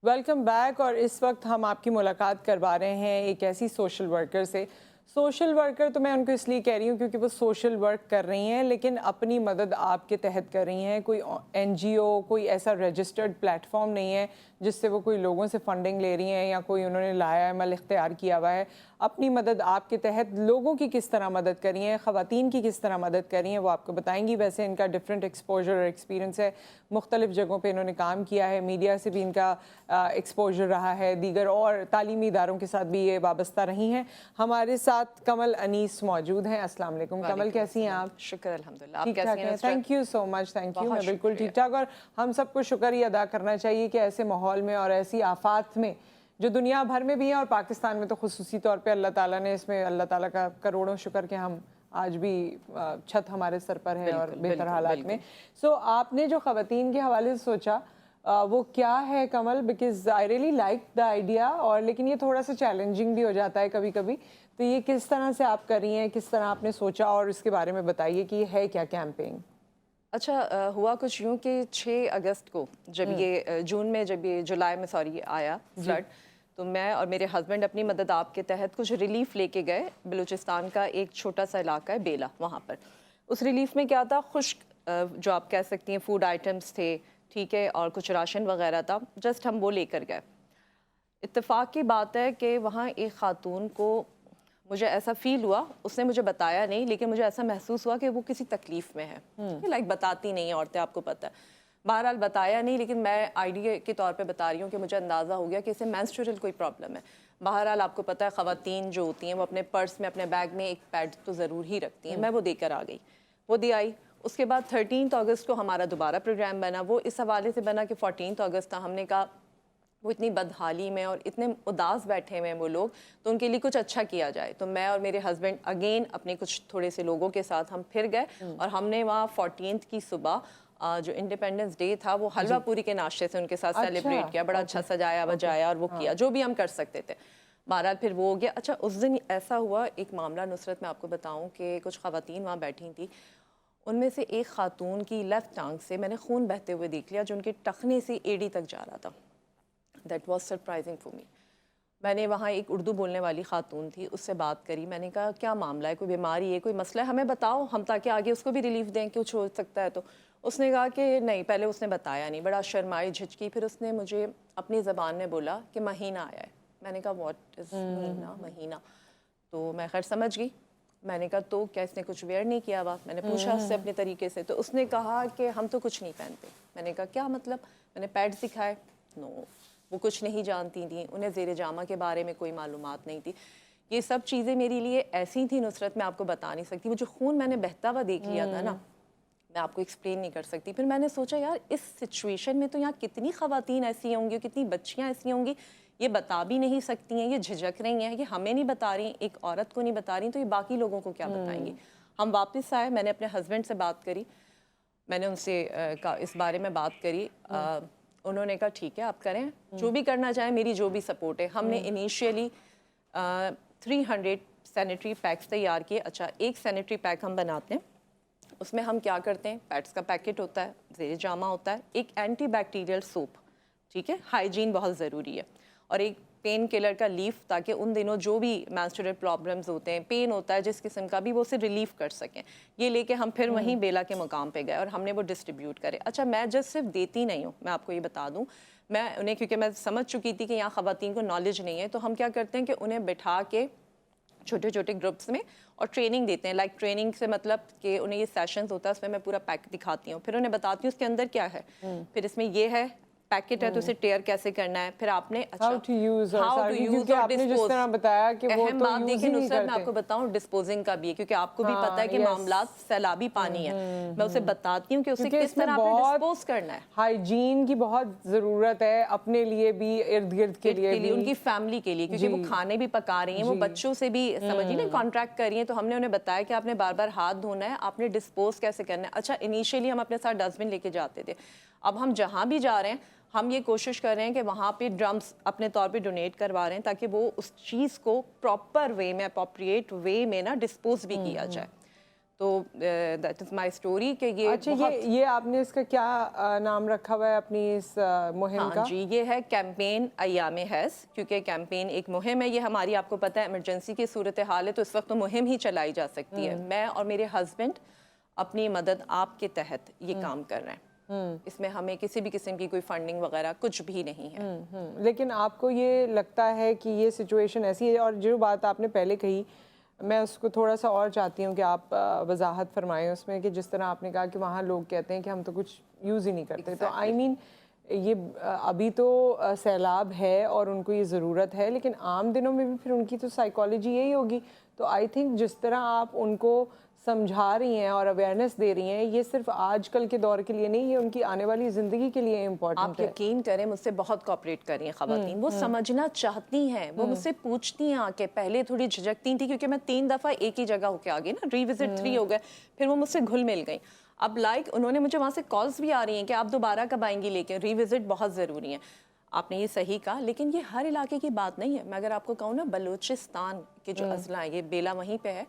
Welcome back. اور اس وقت ہم آپ کی ملاقات کروا رہے ہیں ایک ایسی سوشل ورکر سے. سوشل ورکر تو میں ان کو اس لیے کہہ رہی ہوں کیونکہ وہ سوشل ورک کر رہی ہیں لیکن اپنی مدد آپ کے تحت کر رہی ہیں. کوئی این جی او، کوئی ایسا رجسٹرڈ پلیٹ فارم نہیں ہے جس سے وہ کوئی لوگوں سے فنڈنگ لے رہی ہیں یا کوئی انہوں نے لایا عمل اختیار کیا ہوا ہے. اپنی مدد آپ کے تحت لوگوں کی کس طرح مدد کر رہی ہیں، خواتین کی کس طرح مدد کر رہی ہیں، وہ آپ کو بتائیں گی. ویسے ان کا ڈفرینٹ ایکسپوجر اور ایکسپیرینس ہے، مختلف جگہوں پہ انہوں نے کام کیا ہے، میڈیا سے بھی ان کا ایکسپوجر رہا ہے، دیگر اور تعلیمی اداروں کے ساتھ بھی یہ وابستہ رہی ہیں. ہمارے ساتھ کمل انیس موجود ہیں. السلام علیکم کمل، کیسی ہیں آپ؟ شکر الحمدللہ. ٹھیک ٹھاک ہیں؟ Thank you so much. Thank you. میں بالکل ٹھیک ٹھاک. اور ہم سب کو شکر یہ ادا کرنا چاہیے کہ ایسے ماحول میں اور ایسی آفات میں جو دنیا بھر میں بھی ہیں اور پاکستان میں تو خصوصی طور پہ اللہ تعالیٰ نے اس میں، اللہ تعالیٰ کا کروڑوں شکر کہ ہم آج بھی چھت ہمارے سر پر ہے اور بہتر حالات میں. سو آپ نے جو خواتین کے حوالے سے سوچا وہ کیا ہے Kamal? Because I really like the idea, اور لیکن یہ تھوڑا سا چیلنجنگ بھی ہو جاتا ہے کبھی کبھی. تو یہ کس طرح سے آپ کر رہی ہیں، کس طرح آپ نے سوچا، اور اس کے بارے میں بتائیے کہ یہ ہے کیا کیمپینگ؟ اچھا، ہوا کچھ یوں کہ 6 اگست کو جب یہ جولائی میں آیا فلڈ، تو میں اور میرے ہسبینڈ اپنی مدد آپ کے تحت کچھ ریلیف لے کے گئے. بلوچستان کا ایک چھوٹا سا علاقہ ہے بیلا، وہاں پر اس ریلیف میں کیا تھا، خشک جو آپ کہہ سکتی ہیں فوڈ آئٹمس تھے، ٹھیک ہے، اور کچھ راشن وغیرہ تھا. جسٹ ہم وہ لے کر گئے. اتفاق کی بات ہے کہ وہاں ایک خاتون کو مجھے ایسا فیل ہوا، اس نے مجھے بتایا نہیں لیکن مجھے ایسا محسوس ہوا کہ وہ کسی تکلیف میں ہے. لائک بتاتی نہیں ہیں عورتیں، آپ کو پتہ ہے. بہرحال بتایا نہیں لیکن میں آئیڈیا کے طور پہ بتا رہی ہوں کہ مجھے اندازہ ہو گیا کہ اسے مینسٹرل کوئی پرابلم ہے. بہرحال آپ کو پتہ ہے خواتین جو ہوتی ہیں وہ اپنے پرس میں، اپنے بیگ میں ایک پیڈ تو ضرور ہی رکھتی ہیں. میں وہ دے کر آ گئی، وہ دے آئی. اس کے بعد 13 اگست کو ہمارا دوبارہ پروگرام بنا. وہ اس حوالے سے بنا کہ 14 اگست تھا. ہم نے کہا وہ اتنی بدحالی میں اور اتنے اداس بیٹھے ہوئے ہیں وہ لوگ، تو ان کے لیے کچھ اچھا کیا جائے. تو میں اور میرے ہسبینڈ اگین اپنے کچھ تھوڑے سے لوگوں کے ساتھ ہم پھر گئے اور ہم نے وہاں 14 کی صبح جو انڈیپینڈنس ڈے تھا وہ حلوہ پوری کے ناشتے سے ان کے ساتھ سیلیبریٹ کیا. بڑا اچھا سجایا بجایا اور وہ کیا جو بھی ہم کر سکتے تھے. بہرحال پھر وہ ہو گیا. اچھا، اس دن ایسا ہوا ایک معاملہ نصرت، میں آپ کو بتاؤں کہ کچھ خواتین وہاں بیٹھی تھیں. ان میں سے ایک خاتون کی لیفٹ ٹانگ سے میں نے خون بہتے ہوئے دیکھ لیا جو ان کے ٹخنے سے ایڑی تک جا رہا تھا. That was surprising for me. میں نے وہاں ایک اردو بولنے والی خاتون تھی، اس سے بات کری. میں نے کہا کیا معاملہ ہے، کوئی بیماری ہے، کوئی مسئلہ ہے، ہمیں بتاؤ ہم تاکہ آگے اس کو بھی ریلیف دیں کہ کچھ ہو سکتا ہے. تو اس نے کہا کہ نہیں، پہلے اس نے بتایا نہیں، بڑا شرمائی جھجکی. پھر اس نے مجھے اپنی زبان میں بولا کہ مہینہ آیا ہے. میں نے کہا واٹ از مہینہ. تو میں خیر سمجھ گئی. میں نے کہا تو کیا اس نے کچھ ویئر نہیں کیا ہوا؟ میں نے پوچھا اس سے اپنے طریقے سے. تو اس نے کہا کہ ہم تو کچھ نہیں پہنتے. میں نے کہا کیا مطلب؟ میں نے پیڈ دکھائے. نو، وہ کچھ نہیں جانتی تھیں، انہیں زیر جامہ کے بارے میں کوئی معلومات نہیں تھی. یہ سب چیزیں میری لیے ایسی تھیں نصرت، میں آپ کو بتا نہیں سکتی. وہ جو خون میں نے بہتا ہوا دیکھ لیا تھا نا، میں آپ کو ایکسپلین نہیں کر سکتی. پھر میں نے سوچا یار اس سچویشن میں تو یہاں کتنی خواتین ایسی ہوں گی، کتنی بچیاں ایسی ہوں گی، یہ بتا بھی نہیں سکتی ہیں، یہ جھجک رہی ہیں، یہ ہمیں نہیں بتا رہی، ایک عورت کو نہیں بتا رہی، تو یہ باقی لوگوں کو کیا بتائیں گی. ہم واپس آئے، میں نے اپنے ہسبینڈ سے بات کری، میں نے ان سے اس بارے میں بات کری. انہوں نے کہا ٹھیک ہے آپ کریں جو بھی کرنا چاہیں، میری جو بھی سپورٹ ہے. ہم نے انیشیلی 300 سینیٹری پیکس تیار کیے. اچھا، ایک سینیٹری پیک ہم بناتے ہیں، اس میں ہم کیا کرتے ہیں، پیڈس کا پیکٹ ہوتا ہے، زیر جامہ ہوتا ہے، ایک اینٹی بیکٹیریل سوپ، ٹھیک ہے، ہائیجین بہت ضروری ہے، اور ایک پین کلر کا لیف تاکہ ان دنوں جو بھی مینسٹرل پرابلمز ہوتے ہیں، پین ہوتا ہے جس قسم کا بھی، وہ اسے ریلیف کر سکیں. یہ لے کے ہم پھر وہیں بیلا کے مقام پہ گئے اور ہم نے وہ ڈسٹریبیوٹ کرے. اچھا، میں جسٹ صرف دیتی نہیں ہوں، میں آپ کو یہ بتا دوں، میں انہیں، کیونکہ میں سمجھ چکی تھی کہ یہاں خواتین کو نالج نہیں ہے، تو ہم کیا کرتے ہیں کہ انہیں بٹھا کے چھوٹے چھوٹے گروپس میں اور ٹریننگ دیتے ہیں. لائک ٹریننگ سے مطلب کہ انہیں یہ سیشنز ہوتا ہے، اس میں میں پورا پیک دکھاتی ہوں، پھر انہیں بتاتی ہوں اس کے اندر کیا ہے، پھر اس میں یہ ہے پیکٹ ہے تو اسے ٹیئر کیسے کرنا ہے، پھر آپ نے ہاؤ ٹو یوز اور جس طرح بتایا کہ وہ اہم تو بات یوز دیکھیں ہی نہیں نصرت، میں آپ کرتے. کو بتاؤں ڈسپوزنگ کا بھی ہے، کیونکہ آپ کو بھی پتہ ہے کہ معاملات سیلابی پانی ہے. میں اسے بتاتی ہوں کہ اسے کس طرح آپ نے ڈسپوز کرنا ہے. ہائیجین کی بہت ضرورت ہے اپنے لیے بھی، ارد گرد کے لیے بھی، ان کی فیملی کے لیے، کیونکہ وہ کھانے بھی پکا رہی ہیں، وہ بچوں سے بھی سمجھیے نا کانٹریکٹ کر رہی ہیں. تو ہم نے انہیں بتایا کہ آپ نے بار بار ہاتھ دھونا ہے، آپ نے ڈسپوز کیسے کرنا ہے. اچھا، انیشیلی ہم اپنے ساتھ ڈسٹ بن لے کے جاتے تھے. اب ہم جہاں بھی جا رہے ہیں ہم یہ کوشش کر رہے ہیں کہ وہاں پہ ڈرمز اپنے طور پہ ڈونیٹ کروا رہے ہیں تاکہ وہ اس چیز کو پراپر وے میں، اپروپریٹ وے میں نا ڈسپوز بھی کیا جائے. تو دیٹ از مائی اسٹوری کہ یہ اچھا یہ آپ نے اس کا کیا نام رکھا ہوا ہے اپنی اس مہم کا؟ جی یہ ہے کیمپین ایام حیض، کیونکہ کیمپین ایک مہم ہے، یہ ہماری آپ کو پتہ ہے ایمرجنسی کی صورتحال ہے تو اس وقت تو مہم ہی چلائی جا سکتی ہے. میں اور میرے ہسبینڈ اپنی مدد آپ کے تحت یہ کام کر رہے ہیں. اس میں ہمیں کسی بھی قسم کی کوئی فنڈنگ وغیرہ کچھ بھی نہیں ہے. لیکن آپ کو یہ لگتا ہے کہ یہ سچویشن ایسی ہے، اور جو بات آپ نے پہلے کہی میں اس کو تھوڑا سا اور چاہتی ہوں کہ آپ وضاحت فرمائیں اس میں، کہ جس طرح آپ نے کہا کہ وہاں لوگ کہتے ہیں کہ ہم تو کچھ یوز ہی نہیں کرتے. تو آئی مین یہ ابھی تو سیلاب ہے اور ان کو یہ ضرورت ہے، لیکن عام دنوں میں بھی پھر ان کی تو سائیکالوجی یہی ہوگی. تو آئی تھنک جس طرح آپ ان کو سمجھا رہی ہیں اور اویئرنیس دے رہی ہیں، یہ صرف آج کل کے دور کے لیے نہیں، یہ ان کی آنے والی زندگی کے لیے امپورٹنٹ ہے. آپ یقین کریں مجھ سے بہت کوآپریٹ کر رہی ہیں خواتین، وہ سمجھنا چاہتی ہیں، وہ مجھ سے پوچھتی ہیں کہ پہلے تھوڑی جھجکتی تھی کیونکہ میں 3 دفعہ ایک ہی جگہ ہو کے آ گئی نا، ری وزٹ 3 ہو گئے، پھر وہ مجھ سے گھل مل گئی. اب لائک انہوں نے مجھے وہاں سے کالز بھی آ رہی ہیں کہ آپ دوبارہ کب آئیں گی، لیکن ری وزٹ بہت ضروری ہے. آپ نے یہ صحیح کہا، لیکن یہ ہر علاقے کی بات نہیں ہے. میں اگر آپ کو کہوں نا بلوچستان کے جو اضلاع ہیں، یہ بیلا وہیں پہ ہے،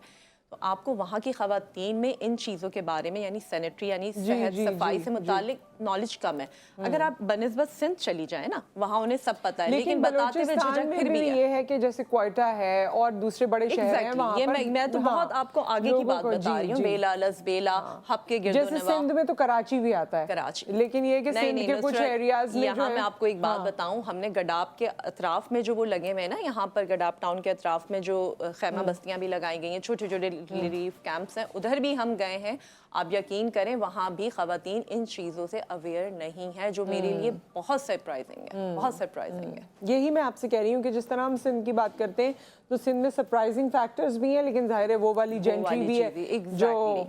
تو آپ کو وہاں کی خواتین میں ان چیزوں کے بارے میں یعنی سینیٹری یعنی صحت صفائی سے متعلق نالج کم ہے. اگر آپ بنسبت سندھ چلی جائیں نا، وہاں انہیں سب پتہ ہے، لیکن بتاتے ہوئے جھجک پھر بھی یہ ہے کہ جیسے کوئٹہ ہے اور دوسرے بڑے شہر ہیں وہاں پر، میں تو بہت آپ کو آگے کی بات بتا رہی ہوں، بیلا لسبیلا ہب کے گرد و نواح. جیسے سندھ میں تو کراچی بھی آتا ہے، کراچی، لیکن یہ کہ سندھ کے کچھ ایریاز میں یہاں میں آپ کو ایک بات بتاؤں، ہم نے گڈاب کے اطراف میں جو وہ لگے ہوئے ہیں نا، یہاں پر گڈاب ٹاؤن کے اطراف میں جو خیمہ بستیاں بھی لگائی گئی ہیں، چھوٹے چھوٹے ریلیف کیمپس ہیں، ادھر بھی ہم گئے ہیں. آپ یقین کریں وہاں بھی خواتین ان چیزوں سے اویئر نہیں ہے، جو میرے لیے بہت سرپرائزنگ ہے، بہت سرپرائزنگ ہے. یہی میں آپ سے کہہ رہی ہوں کہ جس طرح ہم سندھ کی بات کرتے ہیں تو سندھ میں سرپرائزنگ فیکٹرز بھی ہیں، لیکن ظاہر ہے وہ والی جینٹری بھی ہے جو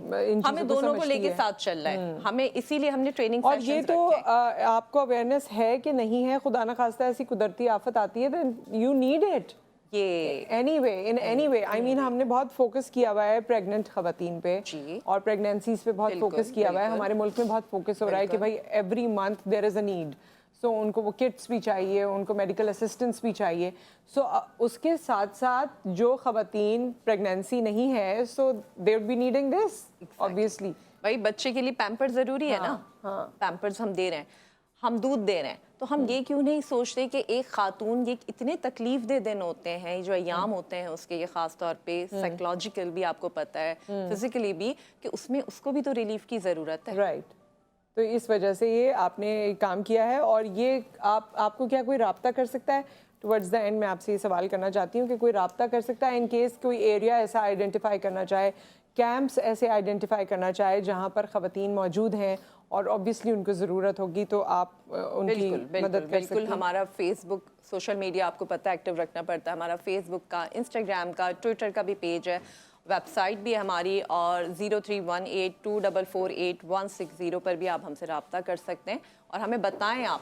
ہمیں دونوں کو لے کے ساتھ چل رہا ہے. ہمیں اسی لیے ہم نے ٹریننگ اور یہ تو آپ کو اویئرنیس ہے کہ نہیں ہے، خدا نہ خواستہ ایسی قدرتی آفت آتی ہے تو you need it. Anyway I mean ہم نے بہت فوکس کیا ہوا ہے پریگننٹ خواتین پہ اور پریگنینسیز پہ بہت فوکس کیا ہوا ہے. ہمارے ملک میں بہت فوکس ہو رہا ہے کہ بھائی every month there is a need. So ان کو وہ کٹس بھی چاہیے، ان کو میڈیکل اسسٹنس بھی چاہیے. سو اس کے ساتھ ساتھ جو خواتین پریگنینسی نہیں ہے، so they would be needing this obviously. بھائی بچے کے لیے پیمپرز ضروری ہے نا، پیمپرز ہم دے رہے ہیں، ہم دودھ دے رہے ہیں، تو ہم یہ کیوں نہیں سوچتے کہ ایک خاتون، یہ اتنے تکلیف دہ دن ہوتے ہیں جو ایام ہوتے ہیں اس کے، یہ خاص طور پہ سائیکولوجیکل بھی آپ کو پتہ ہے، فزیکلی بھی، کہ اس میں اس کو بھی تو ریلیف کی ضرورت ہے. رائٹ. تو اس وجہ سے یہ آپ نے کام کیا ہے. اور یہ آپ کو کیا کوئی رابطہ کر سکتا ہے؟ ٹورڈز دا اینڈ میں آپ سے یہ سوال کرنا چاہتی ہوں کہ کوئی رابطہ کر سکتا ہے ان کیس کوئی ایریا ایسا آئیڈینٹیفائی کرنا چاہے، کیمپس ایسے آئیڈینٹیفائی کرنا چاہے جہاں پر خواتین موجود ہیں اور obviously ان کو ضرورت ہوگی، تو آپ ان کی مدد کر سکتے ہیں. ہمارا فیس بک، سوشل میڈیا آپ کو پتہ ہے ایکٹیو رکھنا پڑتا ہے. ہمارا فیس بک کا، انسٹاگرام کا، ٹویٹر کا بھی پیج ہے، ویب سائٹ بھی ہے ہماری، اور 031824486160 پر بھی آپ ہم سے رابطہ کر سکتے ہیں اور ہمیں بتائیں آپ.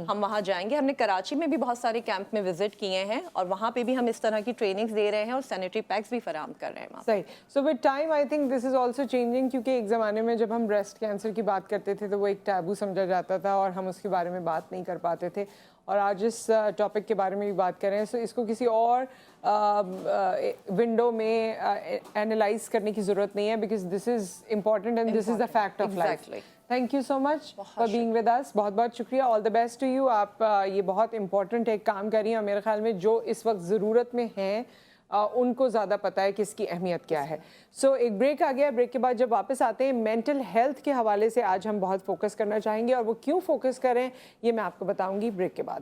ہم وہاں جائیں گے. ہم نے کراچی میں بھی بہت سارے کیمپ میں وزٹ کیے ہیں اور وہاں پہ بھی ہم اس طرح کی ٹریننگز دے رہے ہیں اور سینیٹری پیکس بھی فراہم کر رہے ہیں. صحیح. So with time I think this is also changing, کیونکہ ایک زمانے میں جب ہم بریسٹ کینسر کی بات کرتے تھے تو وہ ایک ٹیبو سمجھا جاتا تھا اور ہم اس کے بارے میں بات نہیں کر پاتے تھے، اور آج اس ٹاپک کے بارے میں بھی بات کریں. سو اس کو کسی اور ونڈو میں اینالائز کرنے کی ضرورت نہیں ہے، because this is important and this is the fact of life. Thank you so much for being with us. بہت بہت شکریہ. All the best to you. آپ یہ بہت امپورٹنٹ ایک کام کر رہی ہیں اور میرے خیال میں جو اس وقت ضرورت میں ہیں ان کو زیادہ پتہ ہے کہ اس کی اہمیت کیا ہے. سو ایک بریک آ گیا. بریک کے بعد جب واپس آتے ہیں مینٹل ہیلتھ کے حوالے سے آج ہم بہت فوکس کرنا چاہیں گے، اور وہ کیوں فوکس کریں یہ میں آپ کو بتاؤں گی بریک کے بعد.